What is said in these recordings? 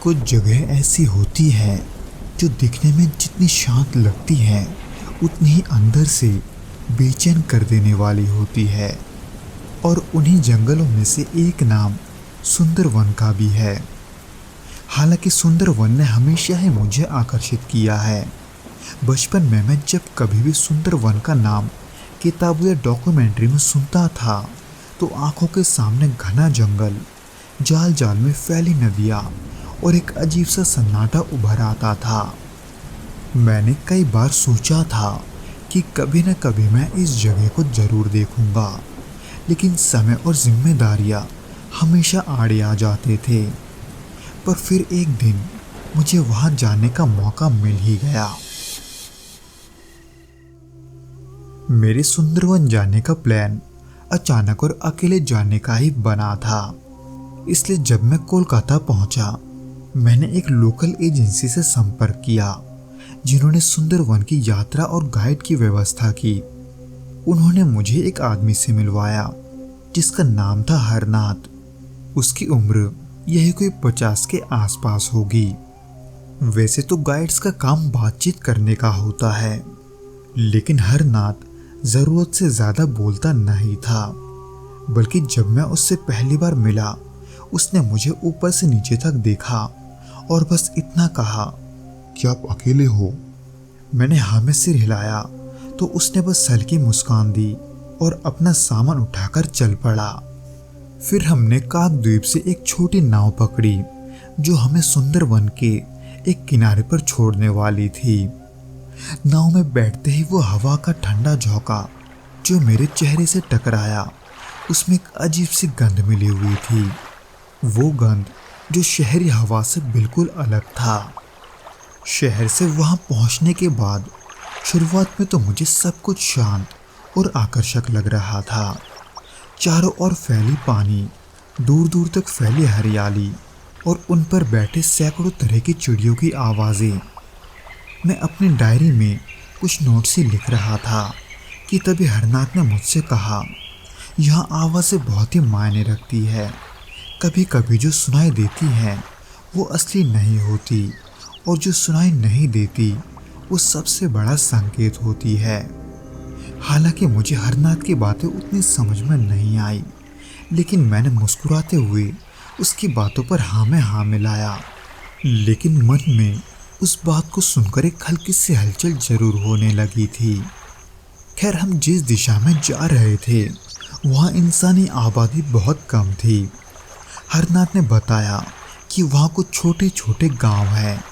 कुछ जगह ऐसी होती है जो दिखने में जितनी शांत लगती है उतनी ही अंदर से बेचैन कर देने वाली होती है। और उन्हीं जंगलों में से एक नाम सुंदरवन का भी है। हालांकि सुंदरवन ने हमेशा ही मुझे आकर्षित किया है। बचपन में मैं जब कभी भी सुंदरवन का नाम किताबों या डॉक्यूमेंट्री में सुनता था तो आंखों के सामने घना जंगल, जाल जाल में फैली नदियाँ और एक अजीब सा सन्नाटा उभर आता था। मैंने कई बार सोचा था कि कभी न कभी मैं इस जगह को जरूर देखूंगा, लेकिन समय और जिम्मेदारियां हमेशा आड़े आ जाते थे। पर फिर एक दिन मुझे वहां जाने का मौका मिल ही गया। मेरे सुंदरवन जाने का प्लान अचानक और अकेले जाने का ही बना था। इसलिए जब मैं कोलकाता पहुंचा, मैंने एक लोकल एजेंसी से संपर्क किया जिन्होंने सुंदरवन की यात्रा और गाइड की व्यवस्था की। उन्होंने मुझे एक आदमी से मिलवाया जिसका नाम था हरनाथ। उसकी उम्र यही कोई 50 के आसपास होगी। वैसे तो गाइड्स का काम बातचीत करने का होता है, लेकिन हरनाथ जरूरत से ज्यादा बोलता नहीं था। बल्कि जब मैं उससे पहली बार मिला, उसने मुझे ऊपर से नीचे तक देखा और बस इतना कहा, क्या आप अकेले हो? मैंने हाँ में सिर हिलाया तो उसने बस हल्की मुस्कान दी और अपना सामान उठाकर चल पड़ा। फिर हमने काकद्वीप से एक छोटी नाव पकड़ी जो हमें सुंदरवन के एक किनारे पर छोड़ने वाली थी। नाव में बैठते ही वो हवा का ठंडा झोंका जो मेरे चेहरे से टकराया, उसमें एक अजीब सी गंध मिली हुई थी। वो गंध जो शहरी हवा से बिल्कुल अलग था। शहर से वहां पहुंचने के बाद शुरुआत में तो मुझे सब कुछ शांत और आकर्षक लग रहा था। चारों ओर फैली पानी, दूर दूर तक फैली हरियाली और उन पर बैठे सैकड़ों तरह की चिड़ियों की आवाज़ें। मैं अपनी डायरी में कुछ नोट से लिख रहा था कि तभी हरनाथ ने मुझसे कहा, यहाँ आवाज़ें बहुत ही मायने रखती है। कभी कभी जो सुनाई देती हैं वो असली नहीं होती, और जो सुनाई नहीं देती वो सबसे बड़ा संकेत होती है। हालांकि मुझे हरनाथ की बातें उतनी समझ में नहीं आई, लेकिन मैंने मुस्कुराते हुए उसकी बातों पर हाँ में हाँ मिलाया। लेकिन मन में उस बात को सुनकर एक हल्की सी हलचल जरूर होने लगी थी। खैर, हम जिस दिशा में जा रहे थे वहाँ इंसानी आबादी बहुत कम थी। हरनाथ ने बताया कि वहाँ कुछ छोटे छोटे गांव हैं,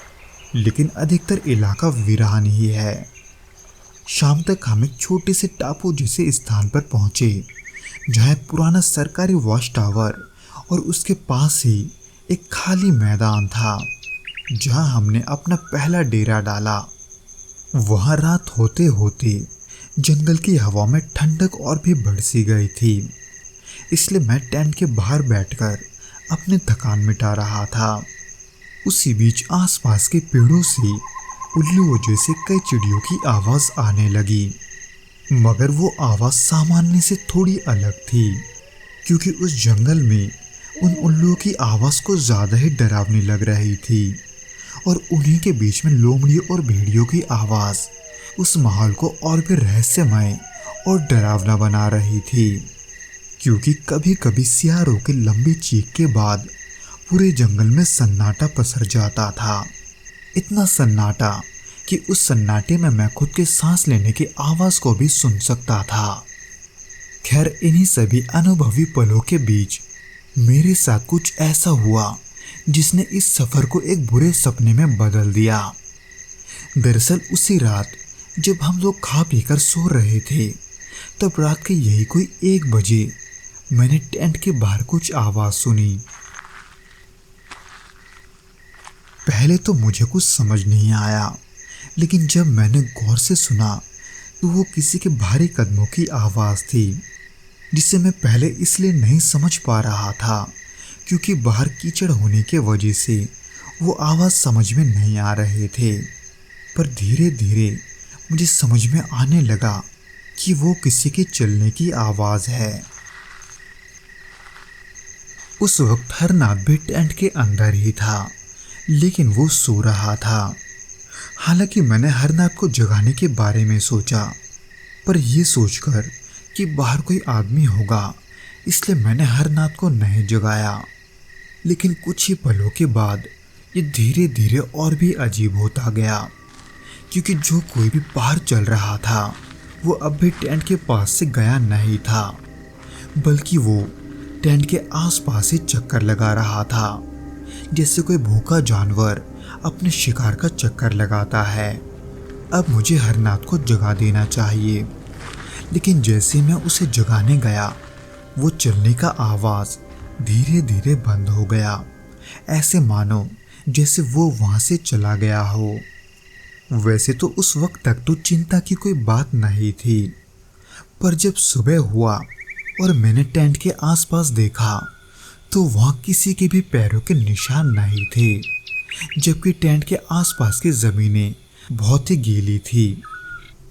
लेकिन अधिकतर इलाका वीरान ही है। शाम तक हम एक छोटे से टापू जैसे स्थान पर पहुंचे जहाँ एक पुराना सरकारी वॉच टावर और उसके पास ही एक खाली मैदान था जहाँ हमने अपना पहला डेरा डाला। वहाँ रात होते होते जंगल की हवा में ठंडक और भी बढ़ सी गई थी, इसलिए मैं टेंट के बाहर बैठकर अपनी थकान मिटा रहा था। उसी बीच आसपास के पेड़ों से उल्लुओं जैसे कई चिड़ियों की आवाज़ आने लगी, मगर वो आवाज़ सामान्य से थोड़ी अलग थी, क्योंकि उस जंगल में उन उल्लुओं की आवाज़ को ज़्यादा ही डरावनी लग रही थी। और उन्हीं के बीच में लोमड़ियों और भेड़ियों की आवाज़ उस माहौल को और भी रहस्यमय और डरावना बना रही थी, क्योंकि कभी कभी सियारों की लंबी चीख के बाद पूरे जंगल में सन्नाटा पसर जाता था। इतना सन्नाटा कि उस सन्नाटे में मैं खुद के सांस लेने की आवाज़ को भी सुन सकता था। खैर, इन्हीं सभी अनुभवी पलों के बीच मेरे साथ कुछ ऐसा हुआ जिसने इस सफ़र को एक बुरे सपने में बदल दिया। दरअसल उसी रात जब हम लोग खा पीकर सो रहे थे, तब रात के यही कोई 1 बजे मैंने टेंट के बाहर कुछ आवाज़ सुनी। पहले तो मुझे कुछ समझ नहीं आया, लेकिन जब मैंने गौर से सुना तो वो किसी के भारी कदमों की आवाज़ थी, जिसे मैं पहले इसलिए नहीं समझ पा रहा था क्योंकि बाहर कीचड़ होने के वजह से वो आवाज़ समझ में नहीं आ रहे थे। पर धीरे धीरे मुझे समझ में आने लगा कि वो किसी के चलने की आवाज़ है। उस वक्त हरनाथ भी टेंट के अंदर ही था, लेकिन वो सो रहा था। हालांकि मैंने हरनाथ को जगाने के बारे में सोचा, पर यह सोचकर कि बाहर कोई आदमी होगा, इसलिए मैंने हरनाथ को नहीं जगाया। लेकिन कुछ ही पलों के बाद ये धीरे धीरे और भी अजीब होता गया, क्योंकि जो कोई भी बाहर चल रहा था वो अब भी टेंट के पास से गया नहीं था, बल्कि वो टेंट के आसपास ही चक्कर लगा रहा था, जैसे कोई भूखा जानवर अपने शिकार का चक्कर लगाता है। अब मुझे हरनाथ को जगा देना चाहिए, लेकिन जैसे मैं उसे जगाने गया वो चलने का आवाज धीरे धीरे बंद हो गया, ऐसे मानो जैसे वो वहां से चला गया हो। वैसे तो उस वक्त तक तो चिंता की कोई बात नहीं थी, पर जब सुबह हुआ और मैंने टेंट के आसपास देखा तो वहां किसी के भी पैरों के निशान नहीं थे, जबकि टेंट के आसपास की जमीनें बहुत ही गीली थी।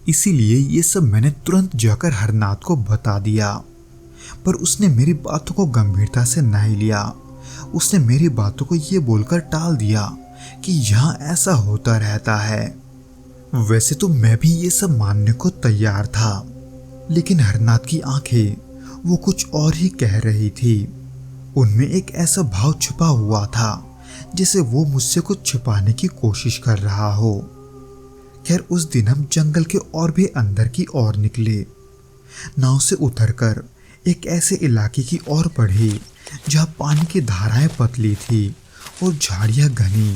इसीलिए ये सब मैंने तुरंत जाकर हरनाथ को बता दिया, पर उसने मेरी बातों को गंभीरता से नहीं लिया। उसने मेरी बातों को ये बोलकर टाल दिया कि यहाँ ऐसा होता रहता है। वैसे तो मैं भी ये सब मानने को तैयार था, लेकिन हरनाथ की आंखें वो कुछ और ही कह रही थी। उनमें एक ऐसा भाव छुपा हुआ था जैसे वो मुझसे कुछ छिपाने की कोशिश कर रहा हो। खैर, उस दिन हम जंगल के और भी अंदर की ओर निकले। नाव से उतरकर एक ऐसे इलाके की ओर बढ़े जहाँ पानी की धाराएं पतली थी और झाड़ियाँ घनी।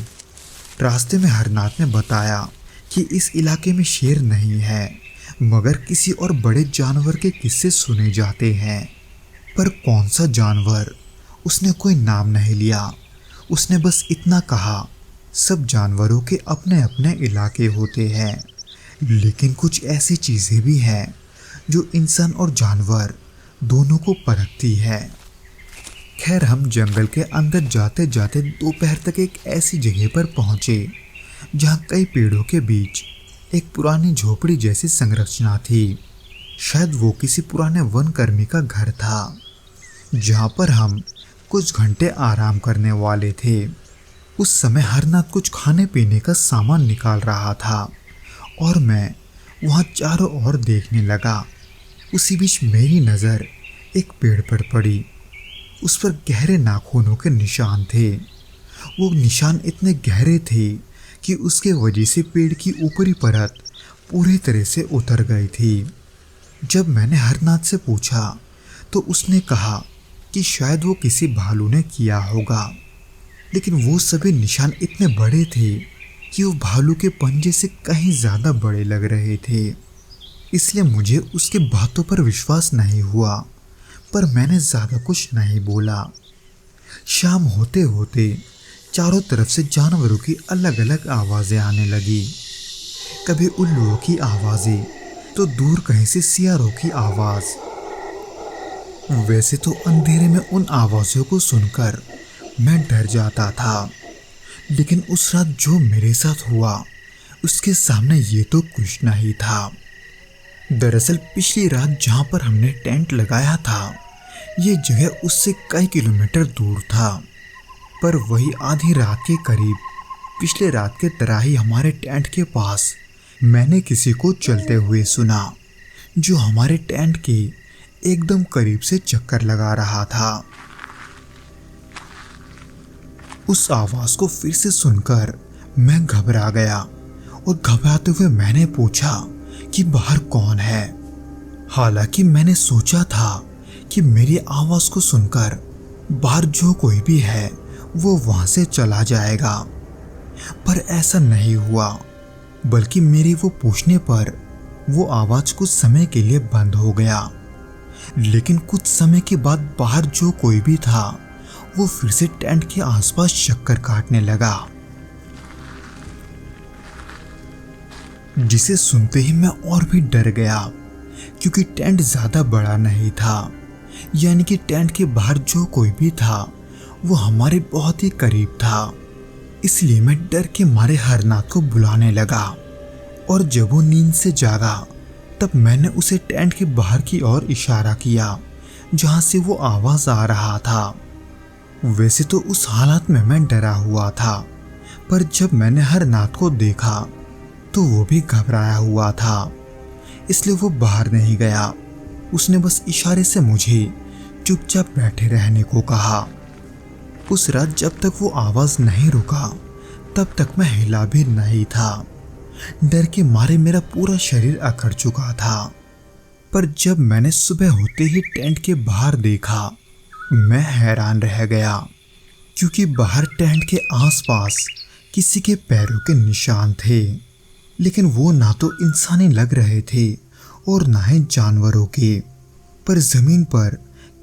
रास्ते में हरनाथ ने बताया कि इस इलाके में शेर नहीं है, मगर किसी और बड़े जानवर के किस्से सुने जाते हैं। पर कौन सा जानवर? उसने कोई नाम नहीं लिया। उसने बस इतना कहा, सब जानवरों के अपने अपने इलाके होते हैं, लेकिन कुछ ऐसी चीज़ें भी हैं जो इंसान और जानवर दोनों को परखती है। खैर, हम जंगल के अंदर जाते जाते दोपहर तक एक ऐसी जगह पर पहुंचे जहाँ कई पेड़ों के बीच एक पुरानी झोपड़ी जैसी संरचना थी। शायद वो किसी पुराने वनकर्मी का घर था, जहाँ पर हम कुछ घंटे आराम करने वाले थे। उस समय हरनाथ कुछ खाने पीने का सामान निकाल रहा था और मैं वहाँ चारों ओर देखने लगा। उसी बीच मेरी नज़र एक पेड़ पर पड़ी। उस पर गहरे नाखूनों के निशान थे। वो निशान इतने गहरे थे कि उसके वजह से पेड़ की ऊपरी परत पूरी तरह से उतर गई थी। जब मैंने हरनाथ से पूछा तो उसने कहा कि शायद वो किसी भालू ने किया होगा, लेकिन वो सभी निशान इतने बड़े थे कि वो भालू के पंजे से कहीं ज़्यादा बड़े लग रहे थे। इसलिए मुझे उसके बातों पर विश्वास नहीं हुआ, पर मैंने ज़्यादा कुछ नहीं बोला। शाम होते होते चारों तरफ से जानवरों की अलग अलग आवाज़ें आने लगी। कभी उल्लुओं की आवाज़ें, तो दूर कहीं से सियारों की आवाज़। वैसे तो अंधेरे में उन आवाज़ों को सुनकर मैं डर जाता था, लेकिन उस रात जो मेरे साथ हुआ उसके सामने ये तो कुछ नहीं था। दरअसल पिछली रात जहाँ पर हमने टेंट लगाया था, ये जगह उससे कई किलोमीटर दूर था, पर वही आधी रात के करीब पिछले रात के तरह ही हमारे टेंट के पास मैंने किसी को चलते हुए सुना, जो हमारे टेंट के एकदम करीब से चक्कर लगा रहा था। उस आवाज को फिर से सुनकर मैं घबरा गया और घबराते हुए मैंने पूछा कि बाहर कौन है। हालांकि मैंने सोचा था कि मेरी आवाज को सुनकर बाहर जो कोई भी है वो वहां से चला जाएगा, पर ऐसा नहीं हुआ, बल्कि मेरी वो पूछने पर वो आवाज कुछ समय के लिए बंद हो गया। लेकिन कुछ समय के बाद बाहर जो कोई भी था वो फिर से टेंट के आसपास चक्कर काटने लगा, जिसे सुनते ही मैं और भी डर गया, क्योंकि टेंट ज्यादा बड़ा नहीं था। यानी कि टेंट के बाहर जो कोई भी था वो हमारे बहुत ही करीब था। इसलिए मैं डर के मारे हरनाथ को बुलाने लगा, और जब वो नींद से जागा तब मैंने उसे टेंट के बाहर की ओर इशारा किया जहां से वो आवाज आ रहा था। वैसे तो उस हालत में मैं डरा हुआ था, पर जब मैंने हरनाथ को देखा तो वो भी घबराया हुआ था, इसलिए वो बाहर नहीं गया। उसने बस इशारे से मुझे चुपचाप बैठे रहने को कहा। उस रात जब तक वो आवाज नहीं रुका तब तक मैं हिला भी नहीं था। डर के मारे मेरा पूरा शरीर अकड़ चुका था। पर जब मैंने सुबह होते ही टेंट के बाहर देखा, मैं हैरान रह गया, क्योंकि बाहर टेंट के आसपास किसी के पैरों के निशान थे, लेकिन वो ना तो इंसानी लग रहे थे और ना ही जानवरों के। पर जमीन पर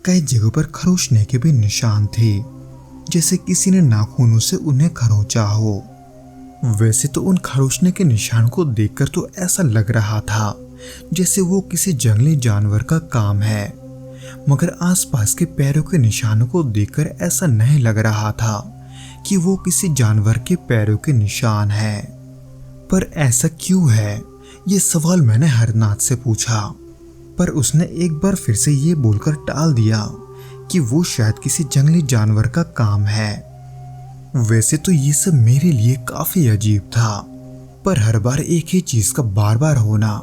कई जगहों पर खरोचने के भी निशान थे, जैसे किसी ने नाखूनों से उन्हें खरोंचा हो। वैसे तो उन खरोचने के निशान को देखकर तो ऐसा लग रहा था जैसे वो किसी जंगली जानवर का काम है, मगर आसपास के पैरों के निशानों को देखकर ऐसा नहीं लग रहा था कि वो किसी जानवर के पैरों के निशान हैं। पर ऐसा क्यों है, ये सवाल मैंने हरनाथ से पूछा, पर उसने एक बार फिर से ये बोलकर टाल दिया कि वो शायद किसी जंगली जानवर का काम है। वैसे तो ये सब मेरे लिए काफी अजीब था, पर हर बार एक ही चीज का बार बार होना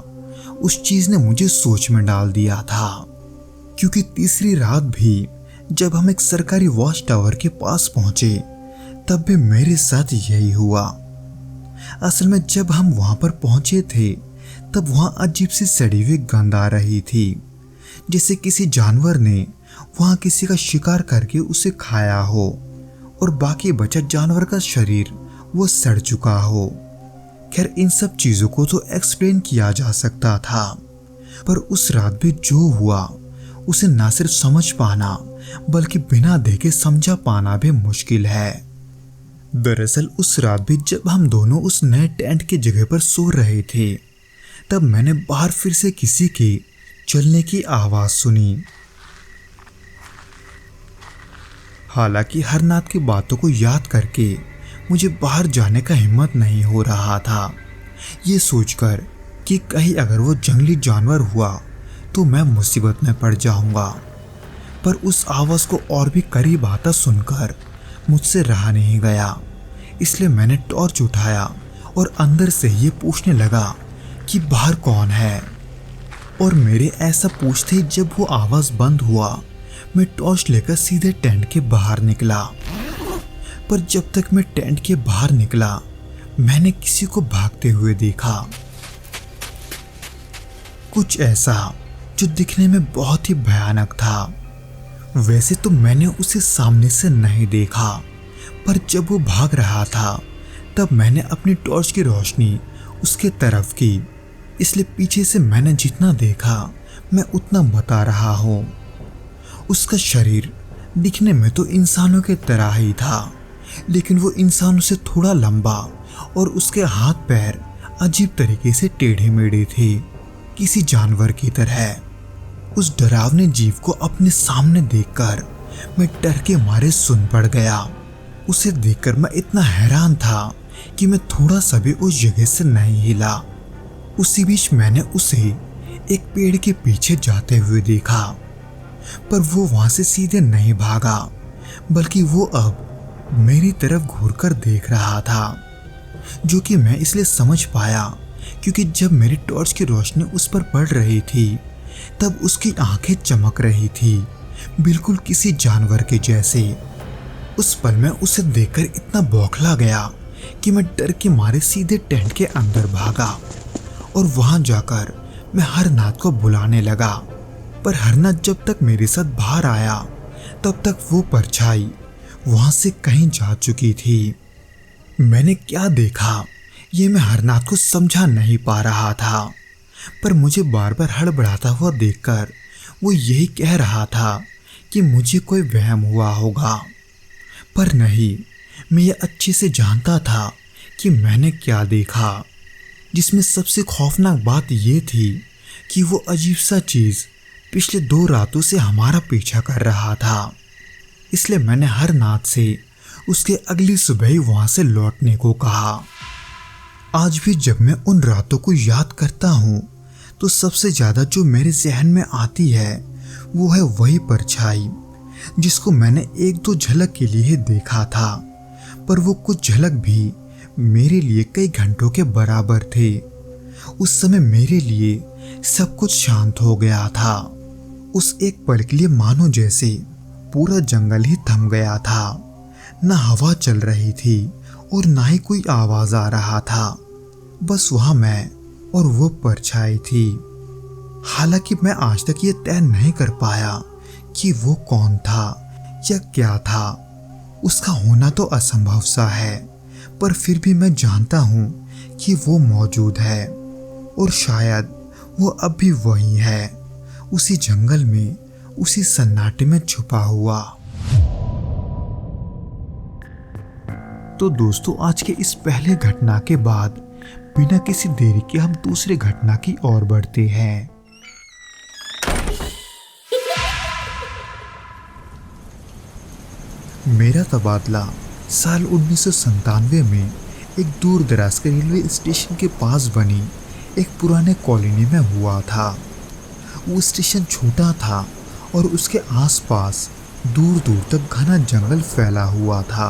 उस चीज ने मुझे सोच में डाल दिया था। क्योंकि तीसरी रात भी जब हम एक सरकारी वॉच टावर के पास पहुंचे तब भी मेरे साथ यही हुआ। असल में जब हम वहां पर पहुंचे थे तब वहां अजीब सी सड़ी हुई गंध आ रही थी, जैसे किसी जानवर ने वहां किसी का शिकार करके उसे खाया हो और बाकी बचा जानवर का शरीर वो सड़ चुका हो। खैर, इन सब चीजों को तो एक्सप्लेन किया जा सकता था, पर उस रात भी जो हुआ उसे ना सिर्फ समझ पाना बल्कि बिना देखे समझा पाना भी मुश्किल है। दरअसल उस रात भी जब हम दोनों उस नए टेंट की जगह पर सो रहे थे तब मैंने बाहर फिर से किसी के चलने की आवाज सुनी। हालांकि हरनाथ की बातों को याद करके मुझे बाहर जाने का हिम्मत नहीं हो रहा था, ये सोचकर कि कहीं अगर वो जंगली जानवर हुआ तो मैं मुसीबत में पड़ जाऊंगा। पर उस आवाज को और भी करीब आता सुनकर मुझसे रहा नहीं गया, इसलिए मैंने टॉर्च उठाया और अंदर से ये पूछने लगा कि बाहर कौन है। और मेरे ऐसा पूछते जब वो आवाज बंद हुआ मैं टॉर्च लेकर सीधे टेंट के बाहर निकला। पर जब तक मैं टेंट के बाहर निकला मैंने किसी को भागते हुए देखा, कुछ ऐसा जो दिखने में बहुत ही भयानक था। वैसे तो मैंने उसे सामने से नहीं देखा, पर जब वो भाग रहा था तब मैंने अपनी टॉर्च की रोशनी उसके तरफ की, इसलिए पीछे से मैंने जितना देखा मैं उतना बता रहा हूँ। उसका शरीर दिखने में तो इंसानों के तरह ही था, लेकिन वो इंसानों से थोड़ा लंबा और उसके हाथ पैर अजीब तरीके से टेढ़े मेढ़े थे, किसी जानवर की तरह। उस डरावने जीव को अपने सामने देखकर मैं डर के मारे सुन पड़ गया। उसे देखकर मैं इतना हैरान था कि मैं थोड़ा सा भी उस जगह से नहीं हिला। उसी बीच मैंने उसे एक पेड़ के पीछे जाते हुए देखा, पर वो वहां से सीधे नहीं भागा, बल्कि वो अब मेरी तरफ घूरकर देख रहा था, जो कि मैं इसलिए समझ पाया क्योंकि जब मेरी टॉर्च की रोशनी उस पर पड़ रही थी तब उसकी आंखें चमक रही थी, बिल्कुल किसी जानवर के जैसे। उस पल में उसे देखकर इतना बौखला गया कि मैं डर के मारे सीधे टेंट के अंदर भागा और वहां जाकर मैं हरनाथ को बुलाने लगा। पर हरनाथ जब तक मेरे साथ बाहर आया तब तक वो परछाई वहां से कहीं जा चुकी थी। मैंने क्या देखा ये मैं हरनाथ को समझा नहीं पा रहा था, पर मुझे बार बार हड़बड़ाता हुआ देखकर वो यही कह रहा था कि मुझे कोई वहम हुआ होगा। पर नहीं, मैं ये अच्छे से जानता था कि मैंने क्या देखा, जिसमें सबसे खौफनाक बात ये थी कि वो अजीब सा चीज पिछले 2 रातों से हमारा पीछा कर रहा था। इसलिए मैंने हरनाथ से उसके अगली सुबह ही वहां से लौटने को कहा। आज भी जब मैं उन रातों को याद करता हूँ तो सबसे ज्यादा जो मेरे जहन में आती है वो है वही परछाई जिसको मैंने 1-2 झलक के लिए देखा था, पर वो कुछ झलक भी मेरे लिए कई घंटों के बराबर थे। उस समय मेरे लिए सब कुछ शांत हो गया था। उस एक पल के लिए मानो जैसे पूरा जंगल ही थम गया था। न हवा चल रही थी और ना ही कोई आवाज आ रहा था। बस वहां मैं और वो परछाई थी। हालांकि मैं आज तक ये तय नहीं कर पाया कि वो कौन था या क्या था। उसका होना तो असंभव सा है, पर फिर भी मैं जानता हूं कि वो मौजूद है और शायद वो अब भी वही है, उसी जंगल में, उसी सन्नाटे में छुपा हुआ। तो दोस्तों, आज के इस पहले घटना के बाद बिना किसी देरी के हम दूसरे घटना की ओर बढ़ते हैं। मेरा तबादला साल 1997 में एक दूर दराज के रेलवे स्टेशन के पास बनी एक पुराने कॉलोनी में हुआ था। वो स्टेशन छोटा था और उसके आसपास दूर दूर तक घना जंगल फैला हुआ था।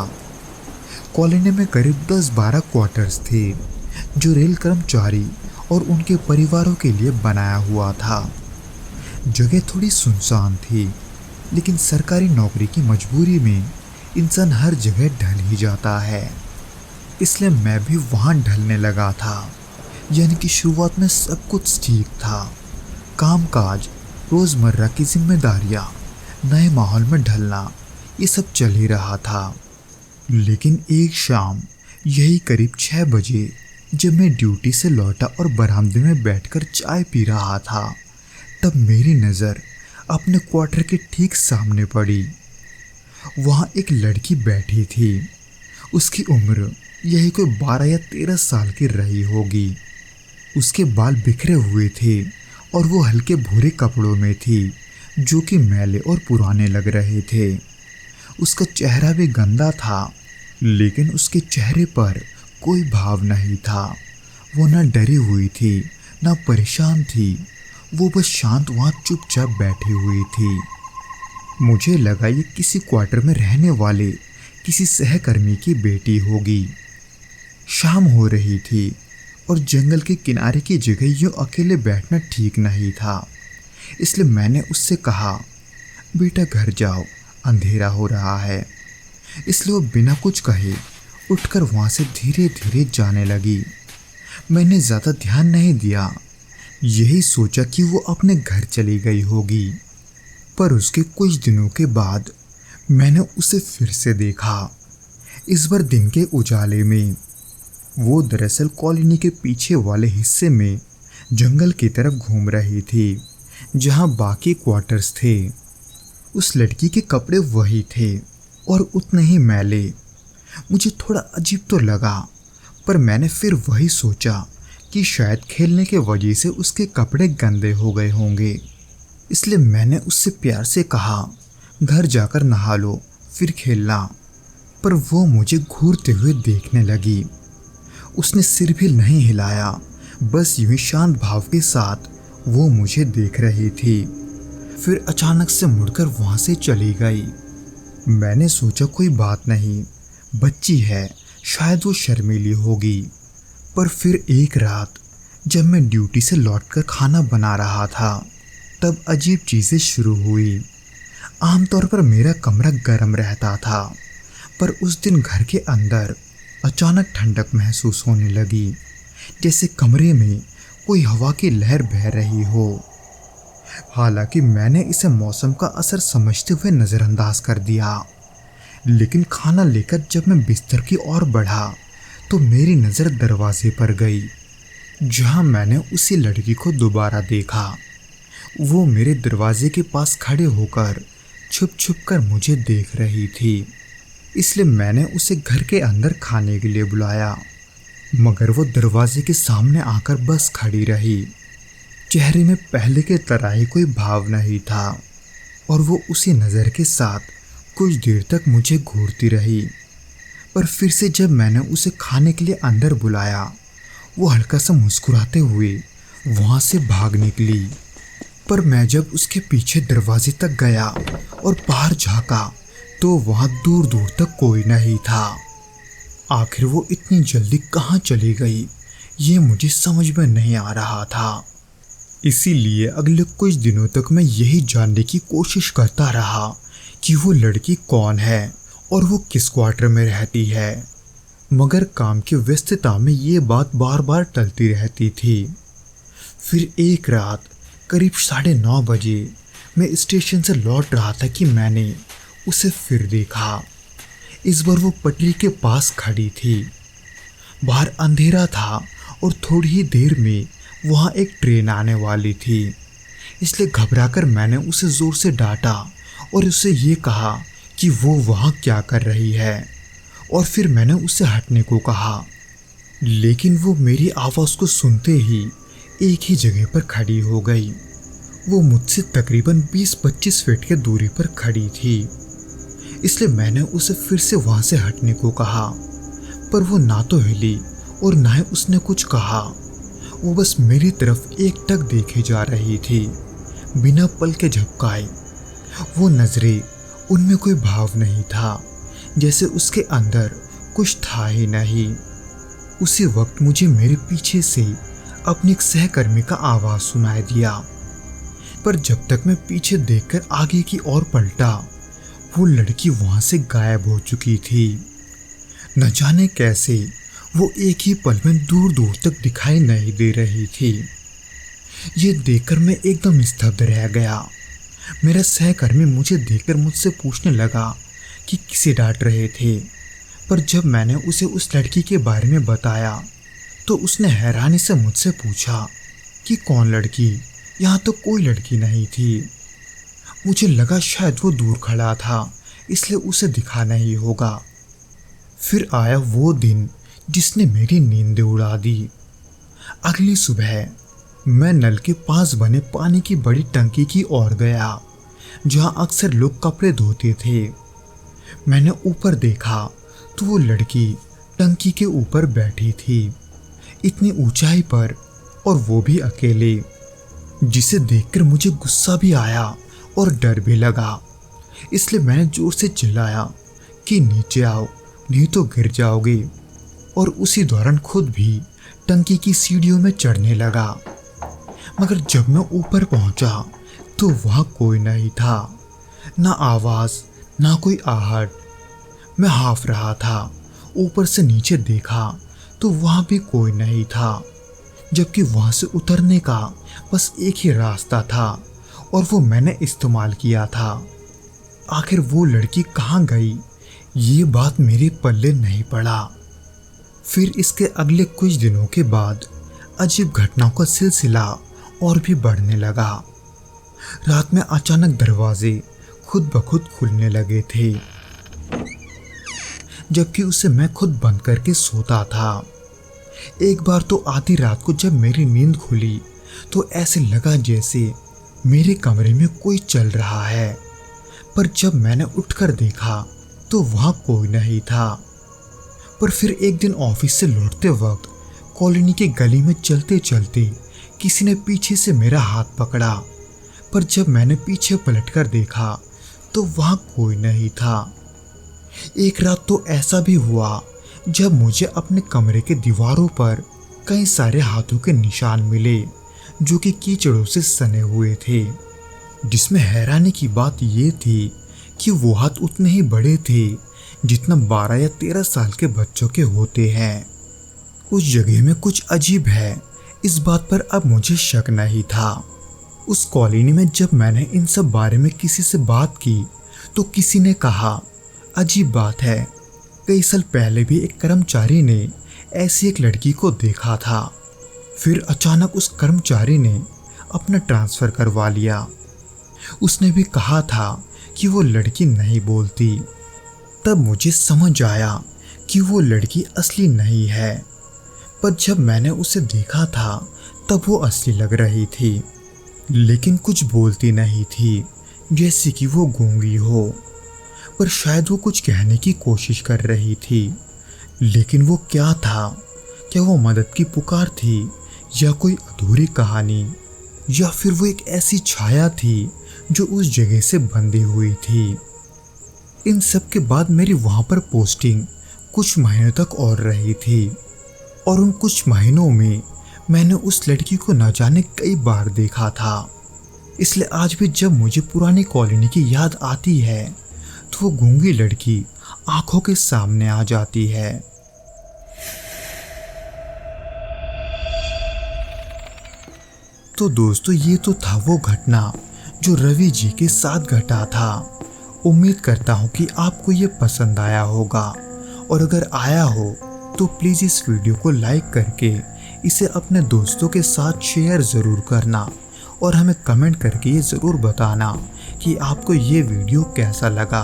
कॉलोनी में करीब 10-12 क्वार्टर्स थे जो रेल कर्मचारी और उनके परिवारों के लिए बनाया हुआ था। जगह थोड़ी सुनसान थी, लेकिन सरकारी नौकरी की मजबूरी में इंसान हर जगह ढल ही जाता है। इसलिए मैं भी वहां ढलने लगा था। यानी कि शुरुआत में सब कुछ ठीक था। कामकाज, रोजमर्रा की जिम्मेदारियां, नए माहौल में ढलना, ये सब चल ही रहा था। लेकिन एक शाम, यही करीब 6 बजे, जब मैं ड्यूटी से लौटा और बरामदे में बैठकर चाय पी रहा था, तब मेरी नज़र अपने क्वार्टर के ठीक सामने पड़ी। वहाँ एक लड़की बैठी थी। उसकी उम्र यही कोई 12 या 13 साल की रही होगी। उसके बाल बिखरे हुए थे और वो हल्के भूरे कपड़ों में थी जो कि मैले और पुराने लग रहे थे। उसका चेहरा भी गंदा था, लेकिन उसके चेहरे पर कोई भाव नहीं था। वो न डरी हुई थी, न परेशान थी। वो बस शांत वहाँ चुपचाप बैठी हुई थी। मुझे लगा ये किसी क्वार्टर में रहने वाले किसी सहकर्मी की बेटी होगी। शाम हो रही थी और जंगल के किनारे की जगह यूँ अकेले बैठना ठीक नहीं था। इसलिए मैंने उससे कहा, बेटा घर जाओ, अंधेरा हो रहा है। इसलिए वो बिना कुछ कहे उठकर वहाँ से धीरे धीरे जाने लगी। मैंने ज़्यादा ध्यान नहीं दिया, यही सोचा कि वो अपने घर चली गई होगी। पर उसके कुछ दिनों के बाद मैंने उसे फिर से देखा, इस बार दिन के उजाले में। वो दरअसल कॉलोनी के पीछे वाले हिस्से में जंगल की तरफ घूम रही थी, जहाँ बाकी क्वार्टर्स थे। उस लड़की के कपड़े वही थे और उतने ही मैले। मुझे थोड़ा अजीब तो लगा, पर मैंने फिर वही सोचा कि शायद खेलने के वजह से उसके कपड़े गंदे हो गए होंगे। इसलिए मैंने उससे प्यार से कहा, घर जाकर नहा लो, फिर खेलना। पर वो मुझे घूरते हुए देखने लगी। उसने सिर भी नहीं हिलाया, बस यूं ही शांत भाव के साथ वो मुझे देख रही थी। फिर अचानक से मुड़कर वहाँ से चली गई। मैंने सोचा कोई बात नहीं, बच्ची है, शायद वो शर्मीली होगी। पर फिर एक रात जब मैं ड्यूटी से लौटकर खाना बना रहा था, तब अजीब चीज़ें शुरू हुई। आमतौर पर मेरा कमरा गर्म रहता था, पर उस दिन घर के अंदर अचानक ठंडक महसूस होने लगी, जैसे कमरे में कोई हवा की लहर बह रही हो। हालांकि मैंने इसे मौसम का असर समझते हुए नज़रअंदाज कर दिया, लेकिन खाना लेकर जब मैं बिस्तर की ओर बढ़ा तो मेरी नज़र दरवाजे पर गई, जहां मैंने उसी लड़की को दोबारा देखा। वो मेरे दरवाजे के पास खड़े होकर छुप छुप कर मुझे देख रही थी। इसलिए मैंने उसे घर के अंदर खाने के लिए बुलाया, मगर वो दरवाजे के सामने आकर बस खड़ी रही। चेहरे में पहले के तरह ही कोई भाव नहीं था और वो उसी नज़र के साथ कुछ देर तक मुझे घूरती रही। पर फिर से जब मैंने उसे खाने के लिए अंदर बुलाया, वो हल्का सा मुस्कुराते हुए वहाँ से भाग निकली। पर मैं जब उसके पीछे दरवाजे तक गया और बाहर झांका तो वहाँ दूर दूर तक कोई नहीं था। आखिर वो इतनी जल्दी कहाँ चली गई, ये मुझे समझ में नहीं आ रहा था। इसीलिए अगले कुछ दिनों तक मैं यही जानने की कोशिश करता रहा कि वो लड़की कौन है और वो किस क्वार्टर में रहती है, मगर काम की व्यस्तता में ये बात बार बार टलती रहती थी। फिर एक रात करीब 9:30 बजे मैं स्टेशन से लौट रहा था कि मैंने उसे फिर देखा। इस बार वो पटरी के पास खड़ी थी। बाहर अंधेरा था और थोड़ी ही देर में वहाँ एक ट्रेन आने वाली थी, इसलिए घबराकर मैंने उसे ज़ोर से डांटा और उससे ये कहा कि वो वहाँ क्या कर रही है, और फिर मैंने उसे हटने को कहा। लेकिन वो मेरी आवाज़ को सुनते ही एक ही जगह पर खड़ी हो गई। वो मुझसे तकरीबन 20-25 फीट की दूरी पर खड़ी थी, इसलिए मैंने उसे फिर से वहाँ से हटने को कहा, पर वो ना तो हिली और ना ही उसने कुछ कहा। वो बस मेरी तरफ एकटक देखे जा रही थी, बिना पल के झपकाए। वो नजरें, उनमें कोई भाव नहीं था, जैसे उसके अंदर कुछ था ही नहीं। उसी वक्त मुझे मेरे पीछे से अपने एक सहकर्मी का आवाज सुनाई दिया, पर जब तक मैं पीछे देखकर आगे की ओर पलटा, वो लड़की वहां से गायब हो चुकी थी। न जाने कैसे वो एक ही पल में दूर दूर तक दिखाई नहीं दे रही थी। ये देखकर मैं एकदम स्तब्ध रह गया। मेरा सहकर्मी मुझे देखकर मुझसे पूछने लगा कि किसे डांट रहे थे, पर जब मैंने उसे उस लड़की के बारे में बताया तो उसने हैरानी से मुझसे पूछा कि कौन लड़की, यहाँ तो कोई लड़की नहीं थी। मुझे लगा शायद वो दूर खड़ा था, इसलिए उसे दिखा नहीं होगा। फिर आया वो दिन जिसने मेरी नींदें उड़ा दी। अगली सुबह मैं नल के पास बने पानी की बड़ी टंकी की ओर गया, जहाँ अक्सर लोग कपड़े धोते थे। मैंने ऊपर देखा तो वो लड़की टंकी के ऊपर बैठी थी, इतनी ऊंचाई पर, और वो भी अकेले, जिसे देखकर मुझे गुस्सा भी आया और डर भी लगा। इसलिए मैंने जोर से चिल्लाया कि नीचे आओ, नहीं तो गिर जाओगे, और उसी दौरान खुद भी टंकी की सीढ़ियों में चढ़ने लगा। मगर जब मैं ऊपर पहुंचा तो वहां कोई नहीं था, ना आवाज, ना कोई आहट। मैं हाफ रहा था। ऊपर से नीचे देखा तो वहां भी कोई नहीं था, जबकि वहां से उतरने का बस एक ही रास्ता था, और वो मैंने इस्तेमाल किया था। आखिर वो लड़की कहाँ गई, ये बात मेरे पल्ले नहीं पड़ा। फिर इसके अगले कुछ दिनों के बाद अजीब घटनाओं का सिलसिला और भी बढ़ने लगा। रात में अचानक दरवाजे खुद ब खुद खुलने लगे थे, जबकि उसे मैं खुद बंद करके सोता था। एक बार तो आधी रात को जब मेरी नींद खुली तो ऐसे लगा जैसे मेरे कमरे में कोई चल रहा है, पर जब मैंने उठकर देखा तो वहां कोई नहीं था। पर फिर एक दिन ऑफिस से लौटते वक्त कॉलोनी के गली में चलते चलते किसी ने पीछे से मेरा हाथ पकड़ा, पर जब मैंने पीछे पलटकर देखा तो वहां कोई नहीं था। एक रात तो ऐसा भी हुआ जब मुझे अपने कमरे के दीवारों पर कई सारे हाथों के निशान मिले, जो कि कीचड़ों से सने हुए थे। जिसमें हैरानी की बात ये थी कि वो हाथ उतने ही बड़े थे जितना 12 या 13 साल के बच्चों के होते हैं। उस जगह में कुछ अजीब है, इस बात पर अब मुझे शक नहीं था। उस कॉलोनी में जब मैंने इन सब बारे में किसी से बात की तो किसी ने कहा, अजीब बात है, कई साल पहले भी एक कर्मचारी ने ऐसी एक लड़की को देखा था। फिर अचानक उस कर्मचारी ने अपना ट्रांसफ़र करवा लिया। उसने भी कहा था कि वो लड़की नहीं बोलती। तब मुझे समझ आया कि वो लड़की असली नहीं है, पर जब मैंने उसे देखा था तब वो असली लग रही थी, लेकिन कुछ बोलती नहीं थी, जैसे कि वो गूंगी हो। पर शायद वो कुछ कहने की कोशिश कर रही थी, लेकिन वो क्या था? क्या वो मदद की पुकार थी, या कोई अधूरी कहानी, या फिर वो एक ऐसी छाया थी जो उस जगह से बंधी हुई थी? इन सब के बाद मेरी वहाँ पर पोस्टिंग कुछ महीनों तक और रही थी और उन कुछ महीनों में मैंने उस लड़की को न जाने कई बार देखा था। इसलिए आज भी जब मुझे पुरानी कॉलोनी की याद आती है तो वो गूंगी लड़की आंखों के सामने आ जाती है। तो दोस्तों, ये तो था वो घटना जो रवि जी के साथ घटा था। उम्मीद करता हूँ कि आपको ये पसंद आया होगा, और अगर आया हो तो प्लीज़ इस वीडियो को लाइक करके इसे अपने दोस्तों के साथ शेयर ज़रूर करना, और हमें कमेंट करके ये ज़रूर बताना कि आपको ये वीडियो कैसा लगा।